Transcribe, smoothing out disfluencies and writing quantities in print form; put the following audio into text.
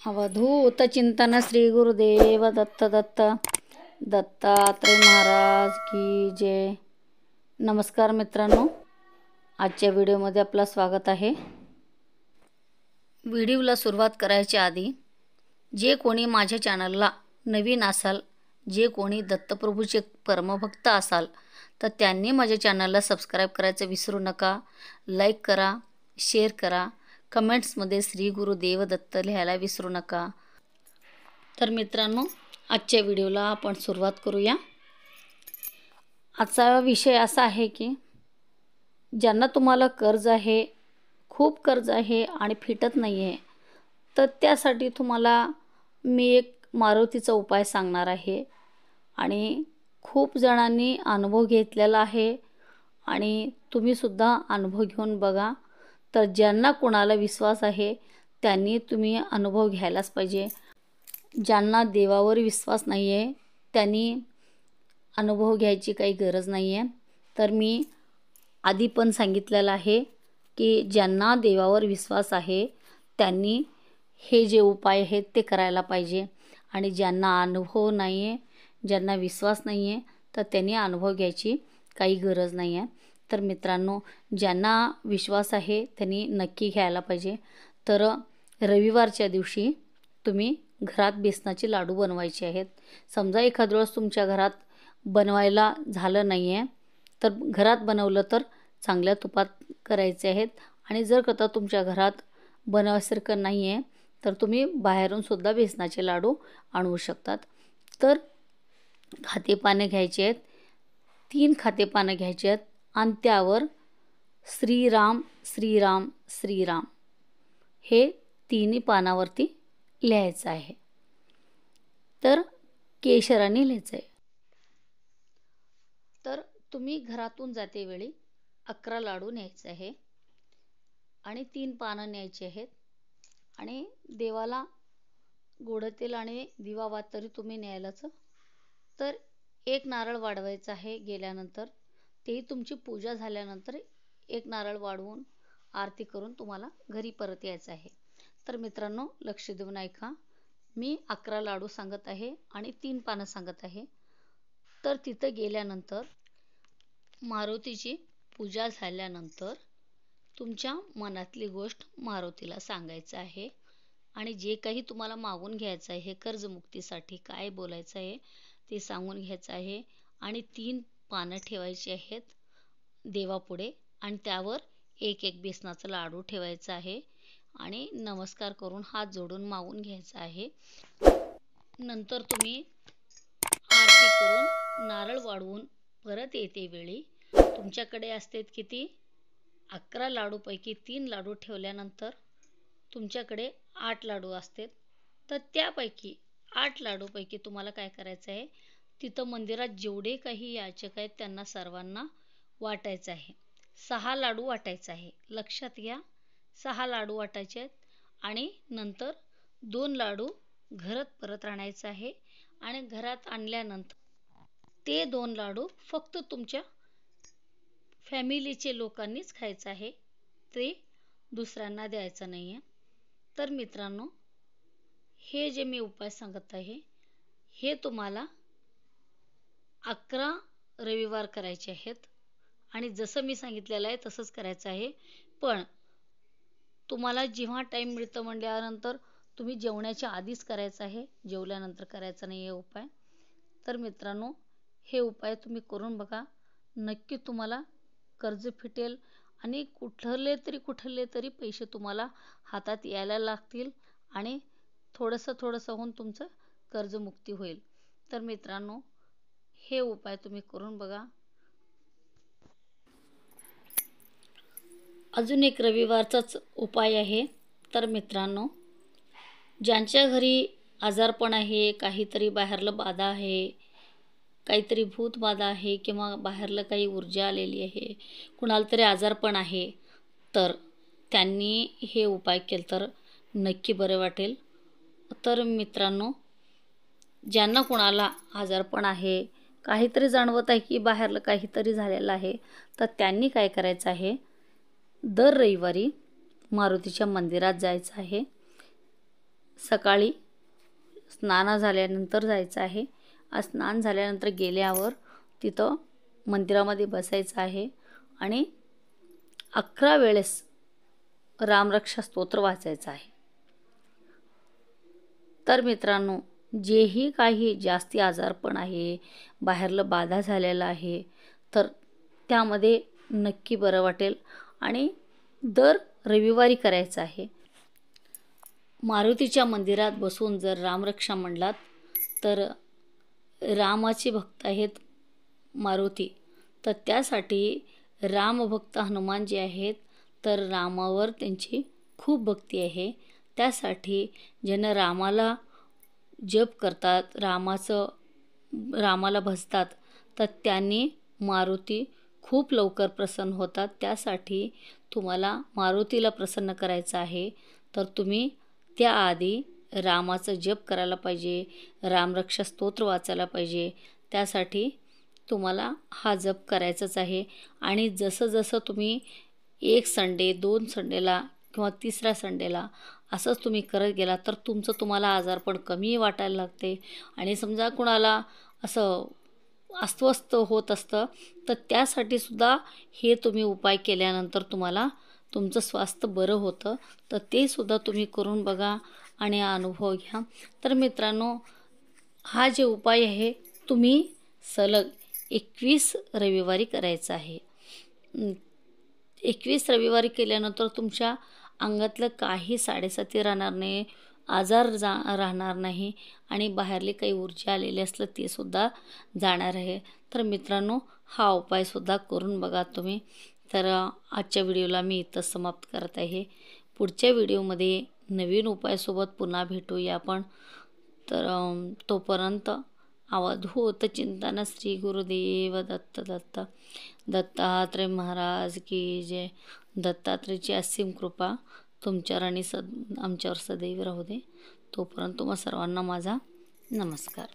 अवधूत चिंतन श्री गुरुदेव दत्त दत्तात्रय महाराज की जय। नमस्कार मित्रांनो, आजच्या व्हिडिओमध्ये आपलं स्वागत आहे। व्हिडिओला सुरुवात करायच्या आधी जे कोणी माझ्या चॅनलला नवीन असाल, जे कोणी दत्तप्रभूचे परमभक्त असाल तर त्यांनी माझ्या चॅनलला सबस्क्राईब करायचं विसरू नका। लाईक करा, शेअर करा, कमेंट्समध्ये श्री गुरुदेव दत्त लिहायला विसरू नका। तर मित्रांनो, आजच्या व्हिडिओला आपण सुरुवात करूया। आजचा विषय असा आहे की ज्यांना तुम्हाला कर्ज आहे, खूप कर्ज आहे आणि फिटत नाही आहे, तर त्यासाठी तुम्हाला मी एक मारुतीचा उपाय सांगणार आहे। आणि खूप जणांनी अनुभव घेतलेला आहे आणि तुम्ही सुद्धा अनुभव घेऊन बघा। तर ज्यांना कोणाला विश्वास आहे त्यांनी तुम्ही अनुभव घ्यायलाच पाहिजे। ज्यांना देवावर विश्वास नाही आहे त्यांनी अनुभव घ्यायची काही गरज नाही आहे। तर मी आधी पण सांगितलेलं आहे की ज्यांना देवावर विश्वास आहे त्यांनी हे जे उपाय आहेत ते करायला पाहिजे। आणि ज्यांना अनुभव नाही आहे, ज्यांना विश्वास नाही आहे, तर त्यांनी अनुभव घ्यायची काही गरज नाही आहे। तर मित्रांनो, ज्यांना विश्वास आहे त्यांनी नक्की घ्यायला पाहिजे। तर रविवारच्या दिवशी तुम्ही घरात बेसनाचे लाडू बनवायचे आहेत। समजा एखाद वेळेस तुमच्या घरात बनवायला झालं नाही आहे तर घरात बनवलं तर चांगल्या तुपात करायचे आहेत। आणि जर कथा तुमच्या घरात बनवायसारखं नाही आहे तर तुम्ही बाहेरून सुद्धा बेसनाचे लाडू आणू शकतात। तर खातेपाने घ्यायचे आहेत, 3 खातेपानं घ्यायचे आहेत आणि त्यावर श्रीराम श्रीराम श्रीराम हे 3 पानावरती लिहायचं आहे। तर केशराने लिहायचं आहे। तर तुम्ही घरातून जाते वेळी 11 लाडू न्यायचे आहे आणि 3 पानं न्यायची आहेत। आणि देवाला गोड तेल आणि दिवा तरी तुम्ही न्यायलाच। तर 1 नारळ वाढवायचा आहे गेल्यानंतर, तेही तुमची पूजा झाल्यानंतर 1 नारळ वाढवून आरती करून तुम्हाला घरी परत यायचं आहे। तर मित्रांनो, लक्ष देऊन ऐका, मी 11 लाडू सांगत आहे आणि 3 पानं सांगत आहे। तर तिथं गेल्यानंतर मारुतीची पूजा झाल्यानंतर तुमच्या मनातली गोष्ट मारुतीला सांगायचं आहे। आणि जे काही तुम्हाला मागून घ्यायचं आहे, कर्जमुक्तीसाठी काय बोलायचं आहे ते सांगून घ्यायचं आहे। आणि 3 पानं ठेवायची आहेत देवापुढे आणि त्यावर एक बेसनाचा लाडू ठेवायचा आहे आणि नमस्कार करून हात जोडून मागून घ्यायचा आहे। नंतर तुम्ही आरती करून नारळ वाढवून परत येते वेळी तुमच्याकडे असतात किती 11 लाडूपैकी 3 लाडू ठेवल्यानंतर तुमच्याकडे 8 लाडू असतात। तर त्यापैकी 8 लाडूपैकी तुम्हाला काय करायचं आहे, तिथं मंदिरात जेवढे काही याचक आहेत त्यांना सर्वांना वाटायचं आहे। 6 लाडू वाटायचं आहे, लक्षात घ्या, 6 लाडू वाटायचे आहेत। आणि नंतर 2 लाडू घरात परत आणायचं आहे आणि घरात आणल्यानंतर ते 2 लाडू फक्त तुमच्या फॅमिलीचे लोकांनीच खायचं आहे, ते दुसऱ्यांना द्यायचं नाही आहे। तर मित्रांनो, हे जे मी उपाय सांगत आहे हे तुम्हाला 11 रविवार करायचे आहेत आणि जसं मी सांगितलेलं आहे तसंच करायचं आहे। पण तुम्हाला जेव्हा टाईम मिळतं म्हटल्यानंतर तुम्ही जेवण्याच्या आधीच करायचं आहे, जेवल्यानंतर करायचं नाही आहे उपाय। तर मित्रांनो, हे उपाय तुम्ही करून बघा, नक्की तुम्हाला कर्ज फिटेल आणि कुठले तरी पैसे तुम्हाला हातात यायला लागतील आणि थोडंसं होऊन तुमचं कर्जमुक्ती होईल। तर मित्रांनो, हे उपाय तुम्ही करून बघा। अजून एक रविवारचाच उपाय आहे। तर मित्रांनो, ज्यांच्या घरी आजारपण आहे, काहीतरी बाहेरलं बाधा आहे, काहीतरी भूत बाधा आहे किंवा बाहेरलं काही ऊर्जा आलेली आहे, कुणाला तरी आजारपण आहे, तर त्यांनी हे उपाय केलं तर नक्की बरं वाटेल। तर मित्रांनो, ज्यांना कुणाला आजारपण आहे, काहीतरी जाणवत आहे की बाहेरलं काहीतरी झालेलं आहे, तर त्यांनी काय करायचं आहे, दर रविवारी मारुतीच्या मंदिरात जायचं आहे। सकाळी स्नान झाल्यानंतर जायचं आहे. स्नान झाल्यानंतर गेल्यावर तिथं मंदिरामध्ये बसायचं आहे आणि 11 वेळेस रामरक्षा स्तोत्र वाचायचं आहे. तर मित्रांनो, जेही काही जास्ती आजारपण आहे, बाहेरलं बाधा झालेला आहे, तर त्यामध्ये नक्की बरं वाटेल आणि दर रविवारी करायचं आहे. मारुतीच्या मंदिरात बसून जर रामरक्षा म्हणलात तर रामाचे भक्त आहेत मारुती, तर त्यासाठी रामभक्त हनुमान जे आहेत तर रामावर त्यांची खूप भक्ती आहे. त्यासाठी ज्यांना रामाला जप करतात, रामाला भजतात, तर त्यांनी मारुती खूप लवकर प्रसन्न होतात. त्यासाठी तुम्हाला मारुतीला प्रसन्न करायचं आहे तर तुम्ही त्याआधी रामाचं जप करायला पाहिजे, रामरक्षा स्तोत्र वाचायला पाहिजे. त्यासाठी तुम्हाला हा जप करायचाच आहे. आणि जसं जसं तुम्ही 1 संडे 2 संडेला किंवा 3ऱ्या संडेला असंच तुम्ही करत गेला तर तुम्हाला आजारपण कमी वाटायला लागते. आणि समजा कुणाला असं अस्वस्थ होत असतं तर त्यासाठी सुद्धा हे तुम्ही उपाय केल्यानंतर तुम्हाला तुमचं स्वास्थ्य बरं होतं. तर ते सुद्धा तुम्ही करून बघा आणि अनुभव घ्या. तर मित्रांनो, हा जे उपाय आहे तुम्ही सलग 21 रविवारी करायचा आहे. 21 रविवारी केल्यानंतर तुमच्या अंगातलं काही साडेसाती राहणार नाही, आजार राहणार नाही आणि बाहेरले काही ऊर्जा आलेले असलं ते सुद्धा जाणार आहे. तर मित्रांनो, हा उपायसुद्धा करून बघा तुम्ही. तर आजच्या व्हिडिओला मी इथं समाप्त करत आहे. पुढच्या व्हिडिओमध्ये नवीन उपायासोबत पुन्हा भेटूया आपण. तर तोपर्यंत अवधूत चिंतन श्री गुरुदेव दत्त दत्त. दत्तात्रय महाराज की जय. दत्तात्रयाची असीम कृपा तुमच्यावर आणि आमच्यावर सदैव राहू दे. तोपर्यंत तुम्हा सर्वांना माझा नमस्कार.